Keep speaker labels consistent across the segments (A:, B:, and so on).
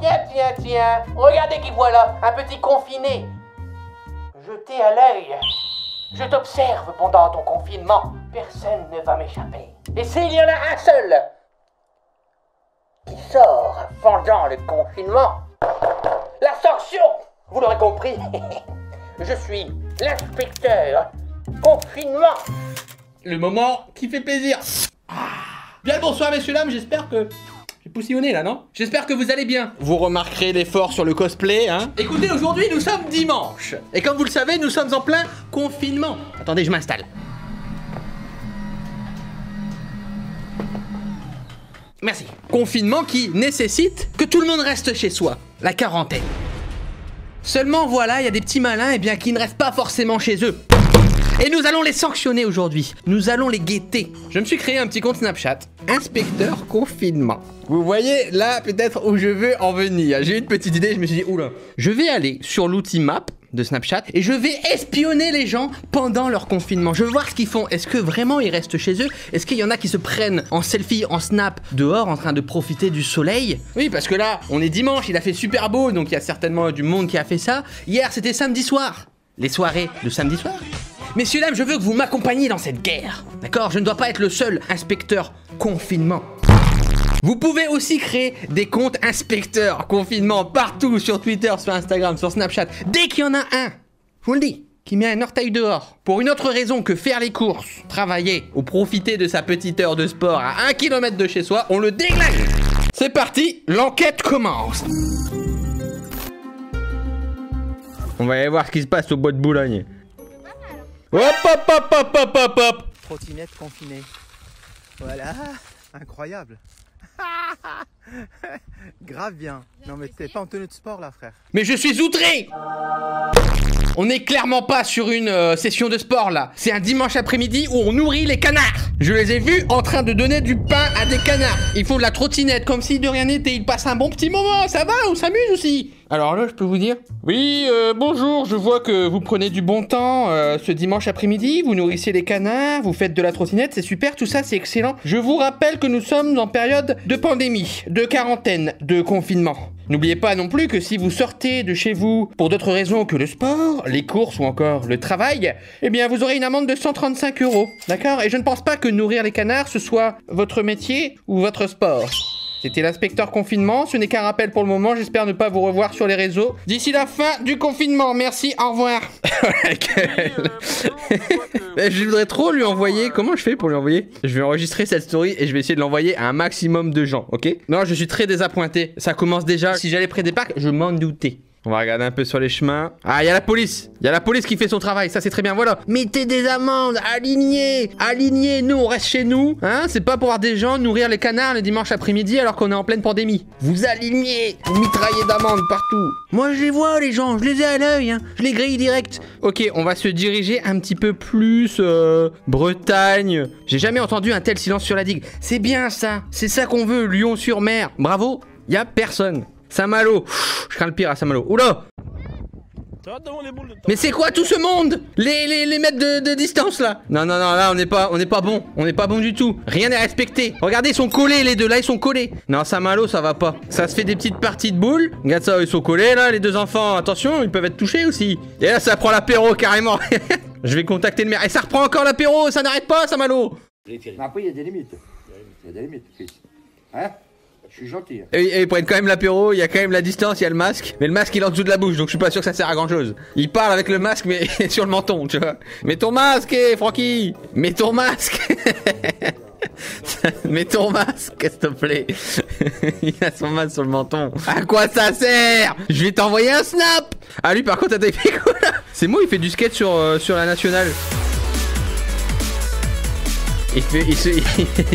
A: Tiens, regardez qui voilà, un petit confiné. Jeté à l'œil. Je t'observe pendant ton confinement. Personne ne va m'échapper. Et s'il y en a un seul qui sort pendant le confinement, la sanction, vous l'aurez compris, je suis l'inspecteur confinement.
B: Le moment qui fait plaisir. Bien le bonsoir messieurs dames, j'espère que... J'ai poussillonné là, non? J'espère que vous allez bien. Vous remarquerez l'effort sur le cosplay, hein. Écoutez, aujourd'hui nous sommes dimanche. Et comme vous le savez, nous sommes en plein confinement. Attendez, je m'installe. Merci. Confinement qui nécessite que tout le monde reste chez soi. La quarantaine. Seulement voilà, il y a des petits malins et bien qui ne restent pas forcément chez eux. Et nous allons les sanctionner aujourd'hui. Nous allons les guetter. Je me suis créé un petit compte Snapchat. Inspecteur confinement. Vous voyez là peut-être où je veux en venir. J'ai eu une petite idée, je me suis dit, oula. Je vais aller sur l'outil Map de Snapchat et je vais espionner les gens pendant leur confinement. Je veux voir ce qu'ils font. Est-ce que vraiment ils restent chez eux? Est-ce qu'il y en a qui se prennent en selfie, en snap, dehors en train de profiter du soleil? Oui, parce que là, on est dimanche, il a fait super beau, donc il y a certainement du monde qui a fait ça. Hier, c'était samedi soir. Les soirées de samedi soir. Messieurs, dames, je veux que vous m'accompagniez dans cette guerre. D'accord? Je ne dois pas être le seul inspecteur confinement. Vous pouvez aussi créer des comptes inspecteurs confinement partout sur Twitter, sur Instagram, sur Snapchat. Dès qu'il y en a un, je vous le dis, qui met un orteil dehors, pour une autre raison que faire les courses, travailler ou profiter de sa petite heure de sport à 1 km de chez soi, on le déglingue. C'est parti, l'enquête commence. On va aller voir ce qui se passe au bois de Boulogne. Hop, hop, hop, hop, hop, hop, hop.
C: Trottinette confinée. Voilà, incroyable. Grave bien. Non mais t'es pas en tenue de sport là, frère.
B: Mais je suis outré. On n'est clairement pas sur une session de sport là. C'est un dimanche après-midi où on nourrit les canards. Je les ai vus en train de donner du pain à des canards. Ils font de la trottinette comme si de rien n'était. Ils passent un bon petit moment. Ça va, on s'amuse aussi. Alors là, je peux vous dire. Oui, bonjour, je vois que vous prenez du bon temps ce dimanche après-midi. Vous nourrissez les canards, vous faites de la trottinette. C'est super, tout ça, c'est excellent. Je vous rappelle que nous sommes en période de pandémie, de quarantaine, de confinement. N'oubliez pas non plus que si vous sortez de chez vous pour d'autres raisons que le sport, les courses ou encore le travail, eh bien vous aurez une amende de 135 €. D'accord? Et je ne pense pas que nourrir les canards ce soit votre métier ou votre sport. C'était l'inspecteur confinement, ce n'est qu'un rappel pour le moment, j'espère ne pas vous revoir sur les réseaux. D'ici la fin du confinement, merci, au revoir. Je voudrais trop lui envoyer, comment je fais pour lui envoyer? Je vais enregistrer cette story et je vais essayer de l'envoyer à un maximum de gens, ok? Non, je suis très désappointé, ça commence déjà, si j'allais près des parcs, je m'en doutais. On va regarder un peu sur les chemins. Ah, il y a la police. Il y a la police qui fait son travail. Ça, c'est très bien. Voilà. Mettez des amendes. Alignez. Alignez. Nous, on reste chez nous. Hein? C'est pas pour voir des gens nourrir les canards le dimanche après-midi alors qu'on est en pleine pandémie. Vous alignez. Vous mitraillez d'amendes partout. Moi, je les vois, les gens. Je les ai à l'œil. Hein. Je les grille direct. Ok, on va se diriger un petit peu plus. Bretagne. J'ai jamais entendu un tel silence sur la digue. C'est bien ça. C'est ça qu'on veut. Lyon-sur-Mer. Bravo. Y a personne. Saint-Malo, je crains le pire à Saint-Malo. Oula! Mais c'est quoi tout ce monde? Les mètres de distance là? Non, là on n'est pas bon. On n'est pas bon du tout. Rien n'est respecté. Regardez, ils sont collés les deux là, ils sont collés. Non, Saint-Malo, ça va pas. Ça se fait des petites parties de boules. Regarde ça, ils sont collés là, les deux enfants. Attention, ils peuvent être touchés aussi. Et là, ça prend l'apéro carrément. Je vais contacter le maire. Et ça reprend encore l'apéro, ça n'arrête pas, Saint-Malo.
D: Après, il y a des limites. Il y a des limites, fils. Hein? Je suis gentil.
B: Et ils prennent quand même l'apéro, il y a quand même la distance, il y a le masque. Mais le masque il est en dessous de la bouche, donc je suis pas sûr que ça sert à grand chose. Il parle avec le masque, mais sur le menton, tu vois. Mets ton masque, Francky. Mets ton masque. Mets ton masque, s'il te plaît. Il a son masque sur le menton. À quoi ça sert? Je vais t'envoyer un snap. Ah, lui par contre, t'as fait quoi là? C'est moi, il fait du skate sur la nationale. Il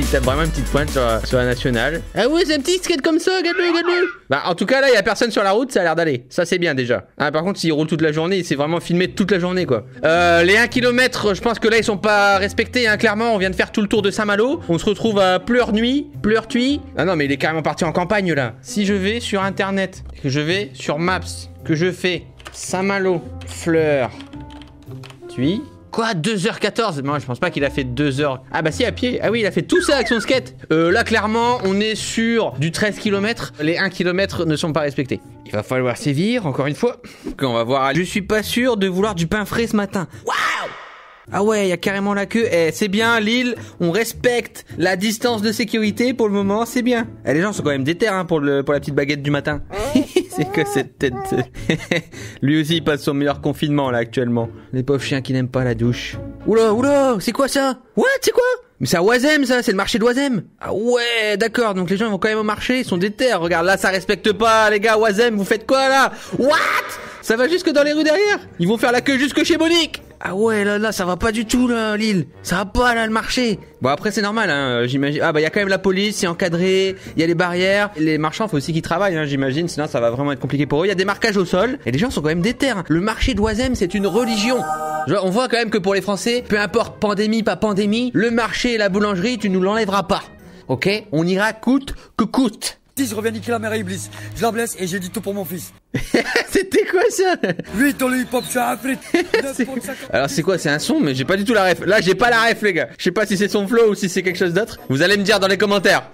B: tape vraiment une petite pointe sur la nationale. Ah ouais, c'est un petit skate comme ça, regarde-le. Bah, en tout cas, là, il y a personne sur la route, ça a l'air d'aller. Ça, c'est bien déjà. Ah, par contre, s'il roule toute la journée, il s'est vraiment filmé toute la journée, quoi. Les 1 km, je pense que là, ils sont pas respectés, hein, clairement. On vient de faire tout le tour de Saint-Malo. On se retrouve à Pleurnuit. Ah non, mais il est carrément parti en campagne, là. Si je vais sur Internet, que je vais sur Maps, que je fais Saint-Malo, Fleur, Thuit. Quoi, 2h14? Moi je pense pas qu'il a fait 2h. Ah bah si, à pied. Ah oui, il a fait tout ça avec son skate. Là clairement on est sur du 13 km. Les 1 km ne sont pas respectés. Il va falloir sévir encore une fois. On va voir. Je suis pas sûr de vouloir du pain frais ce matin. Waouh! Ah ouais, il y a carrément la queue. Eh, c'est bien, Lille, on respecte la distance de sécurité pour le moment, c'est bien. Eh, les gens sont quand même déter hein, pour la petite baguette du matin. C'est quoi cette tête? Lui aussi, il passe son meilleur confinement, là, actuellement. Les pauvres chiens qui n'aiment pas la douche. Oula, c'est quoi ça? What? C'est quoi? Mais c'est à Oisem, ça, c'est le marché d'Oisem. Ah ouais, d'accord, donc les gens ils vont quand même au marché, ils sont déter. Regarde, là, ça respecte pas, les gars, Oisem, vous faites quoi, là? What? Ça va jusque dans les rues derrière? Ils vont faire la queue jusque chez Monique. Ah ouais, là, ça va pas du tout, là, Lille. Ça va pas, là, le marché. Bon, après, c'est normal, hein, j'imagine. Ah bah, il y a quand même la police, c'est encadré, il y a les barrières. Les marchands, faut aussi qu'ils travaillent, hein, j'imagine, sinon ça va vraiment être compliqué pour eux. Il y a des marquages au sol, et les gens sont quand même déter. Hein. Le marché d'Oisem, c'est une religion. Genre, on voit quand même que pour les Français, peu importe pandémie, pas pandémie, le marché et la boulangerie, tu nous l'enlèveras pas. Ok? On ira coûte que coûte.
E: Si je reviens niquer la mère à Iblis, je la blesse et j'ai dit tout pour mon fils.
B: C'était quoi ça?
E: 8 dans le hip-hop, je suis un frite.
B: Alors c'est quoi? C'est un son, mais j'ai pas du tout la ref. Là j'ai pas la ref les gars. Je sais pas si c'est son flow ou si c'est quelque chose d'autre. Vous allez me dire dans les commentaires.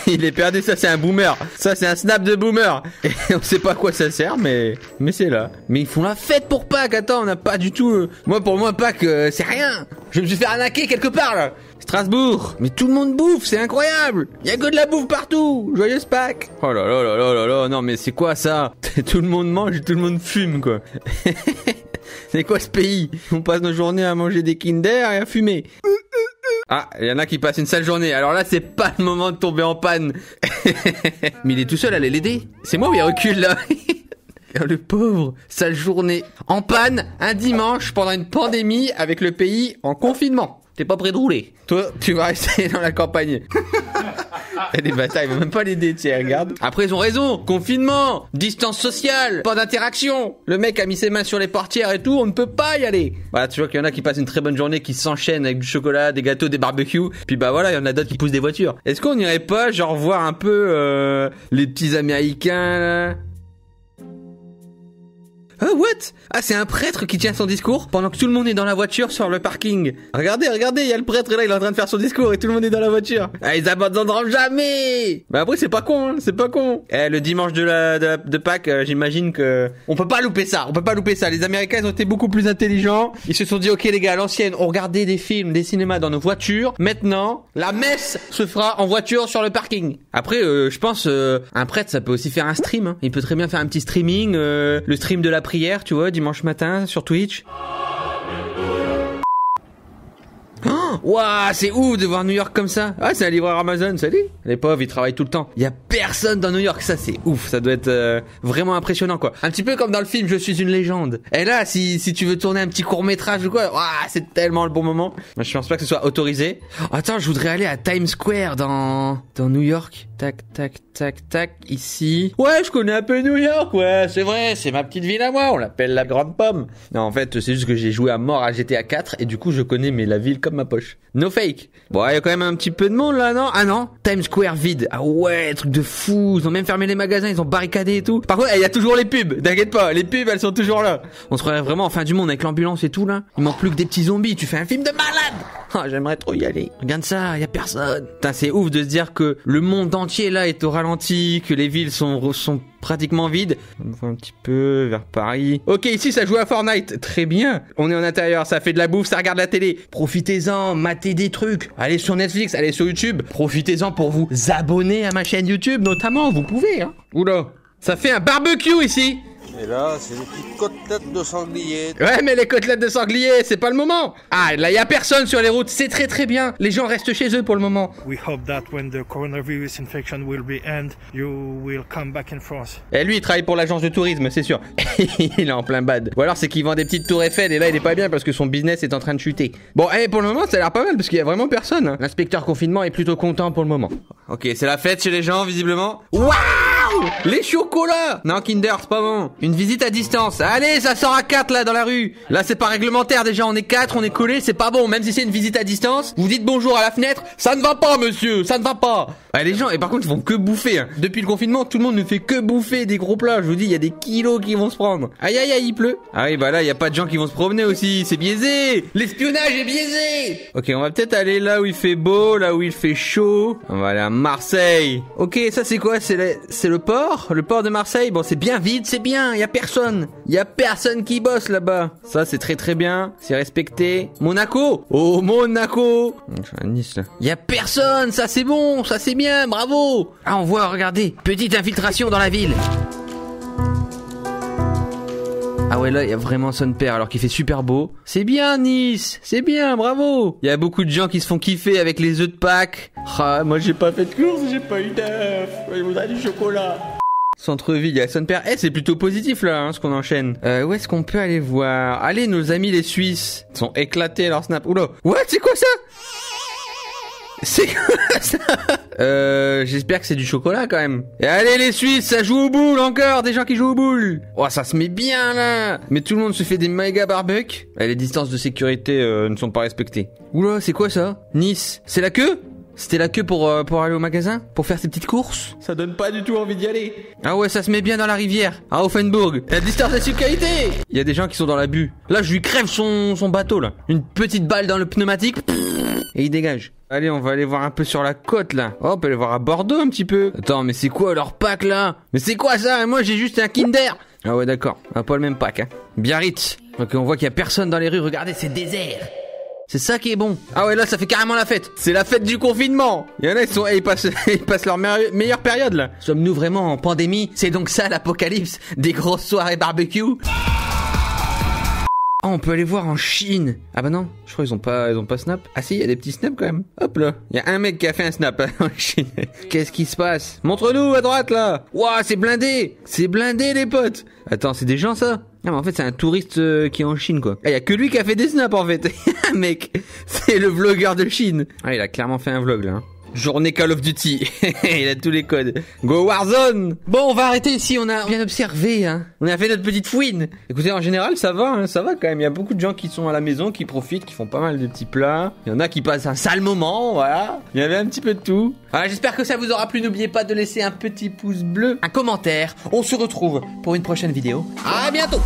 B: Il est perdu, ça c'est un boomer. Ça c'est un snap de boomer. Et on sait pas à quoi ça sert, mais c'est là. Mais ils font la fête pour Pâques. Attends, on n'a pas du tout... Pour moi Pâques, c'est rien. Je me suis fait arnaquer quelque part là. Strasbourg. Mais tout le monde bouffe, c'est incroyable. Il y a que de la bouffe partout. Joyeuse Pâques. Oh là là là là là là. Non mais c'est quoi ça? Tout le monde mange et tout le monde fume quoi. C'est quoi ce pays? On passe nos journées à manger des Kinder et à fumer. Ah, il y en a qui passent une sale journée. Alors là, c'est pas le moment de tomber en panne. Mais il est tout seul, allez l'aider. C'est moi où il recule là. Le pauvre, sale journée. En panne, un dimanche pendant une pandémie avec le pays en confinement. T'es pas prêt de rouler. Toi, tu vas rester dans la campagne. Et des batailles, il va même pas l'aider, tiens, regarde. Après, ils ont raison. Confinement, distance sociale, pas d'interaction. Le mec a mis ses mains sur les portières et tout, on ne peut pas y aller. Voilà, tu vois qu'il y en a qui passent une très bonne journée, qui s'enchaînent avec du chocolat, des gâteaux, des barbecues. Puis bah voilà, il y en a d'autres qui poussent des voitures. Est-ce qu'on irait pas, genre, voir un peu les petits Américains, là? Ah, what? Ah, c'est un prêtre qui tient son discours pendant que tout le monde est dans la voiture sur le parking. Regardez, il y a le prêtre là, il est en train de faire son discours et tout le monde est dans la voiture. Ah, ils abandonneront jamais. Bah après, c'est pas con, hein, c'est pas con. Le dimanche de Pâques, j'imagine que on peut pas louper ça, Les Américains, ils ont été beaucoup plus intelligents. Ils se sont dit, ok les gars, à l'ancienne, on regardait des films, des cinémas dans nos voitures. Maintenant, la messe se fera en voiture sur le parking. Après, je pense, un prêtre, ça peut aussi faire un stream. Hein. Il peut très bien faire un petit streaming, le stream de la prière, tu vois, dimanche matin sur Twitch. Waouh, c'est ouf de voir New York comme ça. Ah, c'est un livreur Amazon, salut. Les pauvres, ils travaillent tout le temps. Il y a personne dans New York, ça c'est ouf. Ça doit être vraiment impressionnant quoi. Un petit peu comme dans le film Je suis une légende. Et là, si tu veux tourner un petit court-métrage ou quoi, waouh, c'est tellement le bon moment. Moi, je pense pas que ce soit autorisé. Attends, je voudrais aller à Times Square dans New York. Tac, ici. Ouais, je connais un peu New York, ouais, c'est vrai, c'est ma petite ville à moi, on l'appelle la Grande Pomme. Non, en fait, c'est juste que j'ai joué à mort à GTA 4 et du coup, je connais la ville comme ma poche. No fake. Bon, il y a quand même un petit peu de monde là, non? Ah non, Times Square vide. Ah ouais, truc de fou, ils ont même fermé les magasins, ils ont barricadé et tout. Par contre, il y a toujours les pubs, t'inquiète pas, les pubs, elles sont toujours là. On se croirait vraiment en fin du monde avec l'ambulance et tout là. Il manque plus que des petits zombies, tu fais un film de malade. Ah, j'aimerais trop y aller. Regarde ça, y a personne. Putain, c'est ouf de se dire que le monde entier là est au ralenti, que les villes sont pratiquement vides. On voit un petit peu vers Paris. Ok, ici ça joue à Fortnite. Très bien. On est en intérieur, ça fait de la bouffe, ça regarde la télé. Profitez-en, matez des trucs. Allez sur Netflix, allez sur YouTube. Profitez-en pour vous abonner à ma chaîne YouTube notamment, vous pouvez hein. Oula, ça fait un barbecue ici.
F: Et là, c'est des petites côtelettes de sanglier.
B: Ouais, mais les côtelettes de sanglier, c'est pas le moment. Ah, là, y a personne sur les routes, c'est très très bien. Les gens restent chez eux pour le moment.
G: We hope that when the coronavirus infection will be end, you will come back in France.
B: Et lui, il travaille pour l'agence de tourisme, c'est sûr. Il est en plein bad. Ou alors, c'est qu'il vend des petites tours Eiffel et là, il est pas bien parce que son business est en train de chuter. Bon, pour le moment, ça a l'air pas mal parce qu'il y a vraiment personne. L'inspecteur confinement est plutôt content pour le moment. Ok, c'est la fête chez les gens, visiblement. Waouh! Les chocolats. Non, Kinder, c'est pas bon. Une visite à distance. Allez, ça sort à 4 là dans la rue. Là, c'est pas réglementaire déjà, on est 4, on est collés, c'est pas bon. Même si c'est une visite à distance, vous dites bonjour à la fenêtre, ça ne va pas monsieur, ça ne va pas. Les gens, et par contre, ils font que bouffer. Hein. Depuis le confinement, tout le monde ne fait que bouffer des gros plats. Je vous dis, il y a des kilos qui vont se prendre. Aïe aïe aïe, il pleut. Ah oui, bah là, il y a pas de gens qui vont se promener aussi, c'est biaisé. L'espionnage est biaisé. Ok, on va peut-être aller là où il fait beau, là où il fait chaud. On va aller à Marseille. Ok, ça c'est quoi? C'est le port de Marseille. Bon, c'est bien vide, c'est bien, il y a personne. Il y a personne qui bosse là-bas. Ça c'est très très bien, c'est respecté. Monaco. Oh, Monaco. Je suis à Nice là. Il y a personne, ça c'est bon, ça c'est bien, bravo. Ah, on voit, regardez, petite infiltration dans la ville. Ah ouais, là, il y a vraiment son père alors qu'il fait super beau. C'est bien, Nice. C'est bien, bravo. Il y a beaucoup de gens qui se font kiffer avec les œufs de Pâques. Ah, moi, j'ai pas fait de course, j'ai pas eu d'œufs. Je voudrais du chocolat. Centre-ville, il y a son père. C'est plutôt positif, là, hein, ce qu'on enchaîne. Où est-ce qu'on peut aller voir? Allez, nos amis les Suisses. Ils sont éclatés, leur snap. Oula. What? C'est quoi ça? C'est quoi ça? J'espère que c'est du chocolat quand même. Et allez les Suisses, ça joue aux boules encore, des gens qui jouent aux boules. Oh, ça se met bien là. Mais tout le monde se fait des méga barbecues. Les distances de sécurité ne sont pas respectées. Oula, c'est quoi ça? Nice, c'est la queue? C'était la queue pour aller au magasin? Pour faire ses petites courses? Ça donne pas du tout envie d'y aller. Ah ouais, ça se met bien dans la rivière. À Offenbourg. La distance de sécurité. Il y a des gens qui sont dans la bue. Là, je lui crève son bateau là. Une petite balle dans le pneumatique. Et il dégage. Allez, on va aller voir un peu sur la côte là. Oh, on peut aller voir à Bordeaux un petit peu. Attends, mais c'est quoi leur pack là? Mais c'est quoi ça? Moi j'ai juste un Kinder. Ah ouais, d'accord. On a pas le même pack, hein. Biarritz. Ok, on voit qu'il y a personne dans les rues. Regardez, c'est désert. C'est ça qui est bon. Ah ouais, là ça fait carrément la fête. C'est la fête du confinement. Il y en a ils passent leur meilleure période là. Sommes-nous vraiment en pandémie? C'est donc ça l'apocalypse? Des grosses soirées barbecue? Ah, on peut aller voir en Chine. Ah bah non, je crois qu'ils ont pas snap. Ah si, il y a des petits snaps quand même. Hop là, il y a un mec qui a fait un snap en Chine. Qu'est-ce qui se passe? Montre-nous à droite là. Ouah, c'est blindé. C'est blindé les potes. Attends, c'est des gens ça? Ah mais en fait c'est un touriste qui est en Chine quoi. Ah, y a que lui qui a fait des snaps en fait. Mec, c'est le vlogueur de Chine. Ah, il a clairement fait un vlog là. Hein. Journée Call of Duty. Il a tous les codes. Go Warzone. Bon, on va arrêter ici. On a bien observé, hein. On a fait notre petite fouine. Écoutez, en général, ça va, hein. Ça va quand même. Il y a beaucoup de gens qui sont à la maison, qui profitent, qui font pas mal de petits plats. Il y en a qui passent un sale moment, voilà. Il y avait un petit peu de tout. Voilà, j'espère que ça vous aura plu. N'oubliez pas de laisser un petit pouce bleu, un commentaire. On se retrouve pour une prochaine vidéo. À bientôt.